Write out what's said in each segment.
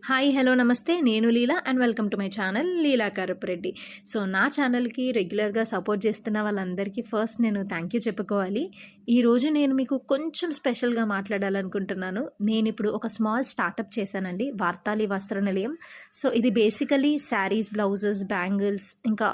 Hi hello నమస్తే నేను Leela and welcome to my channel Leela Karapureddy. So నా ఛానల్కి రెగ్యులర్గా సపోర్ట్ చేస్తున్న వాళ్ళందరికీ ఫస్ట్ నేను థ్యాంక్ యూ చెప్పుకోవాలి. ఈరోజు నేను మీకు కొంచెం స్పెషల్గా మాట్లాడాలనుకుంటున్నాను. నేను ఇప్పుడు ఒక స్మాల్ స్టార్టప్ చేశానండి, వార్తాలి వస్త్ర నిలయం. సో ఇది బేసికలీ శారీస్, బ్లౌజెస్, బ్యాంగిల్స్, ఇంకా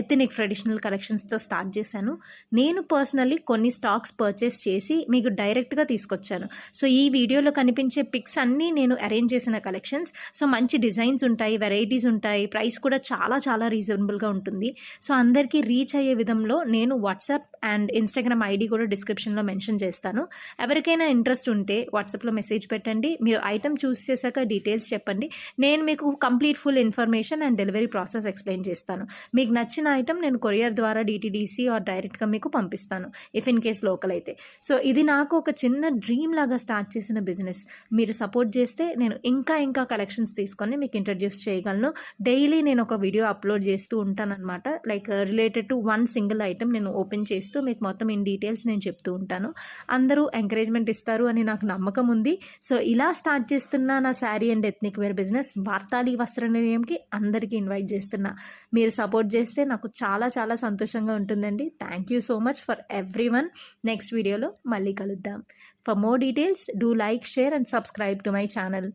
ఎథనిక్ ట్రెడిషనల్ కలెక్షన్స్తో స్టార్ట్ చేశాను. నేను పర్సనల్లీ కొన్ని స్టాక్స్ పర్చేస్ చేసి మీకు డైరెక్ట్గా తీసుకొచ్చాను. సో ఈ వీడియోలో కనిపించే పిక్స్ అన్నీ నేను అరేంజ్ చేసిన కలెక్షన్స్. సో మంచి డిజైన్స్ ఉంటాయి, వెరైటీస్ ఉంటాయి, ప్రైస్ కూడా చాలా చాలా రీజనబుల్గా ఉంటుంది. సో అందరికీ రీచ్ అయ్యే విధంలో నేను వాట్సాప్ అండ్ ఇన్స్టాగ్రామ్ ఐడి కూడా డిస్క్రిప్షన్లో మెన్షన్ చేస్తాను. ఎవరికైనా ఇంట్రెస్ట్ ఉంటే వాట్సాప్లో మెసేజ్ పెట్టండి. మీరు ఐటమ్ చూస్ చేశాక డీటెయిల్స్ చెప్పండి. నేను మీకు complete full information and delivery process explain చేస్తాను. మీకు నచ్చిన ఐటమ్ నేను కొరియర్ ద్వారా డిటీడీసీ ఆర్ డైరెక్ట్గా మీకు పంపిస్తాను ఇఫ్ ఇన్ కేస్ లోకల్ అయితే. సో ఇది నాకు ఒక చిన్న డ్రీమ్ లాగా స్టార్ట్ చేసిన బిజినెస్. మీరు సపోర్ట్ చేస్తే నేను ఇంకా కలెక్షన్స్ తీసుకొని మీకు ఇంట్రడ్యూస్ చేయగలను. డైలీ నేను ఒక వీడియో అప్లోడ్ చేస్తూ ఉంటానన్నమాట. Like related to one single item నేను ఓపెన్ చేస్తూ మీకు మొత్తం ఇన్ డీటెయిల్స్ నేను చెప్తూ ఉంటాను. అందరూ ఎంకరేజ్మెంట్ ఇస్తారు అని నాకు నమ్మకం ఉంది. సో ఇలా స్టార్ట్ చేస్తున్న నా sari and ethnic wear business వార్తాలి వస్త్ర నిలయంకి అందరికీ ఇన్వైట్ చేస్తున్నా. మీరు సపోర్ట్ చేస్తే నాకు చాలా చాలా సంతోషంగా ఉంటుందండి. Thank you so much for every one. Next వీడియోలో మళ్ళీ కలుద్దాం. For more details do like, share and subscribe to my channel.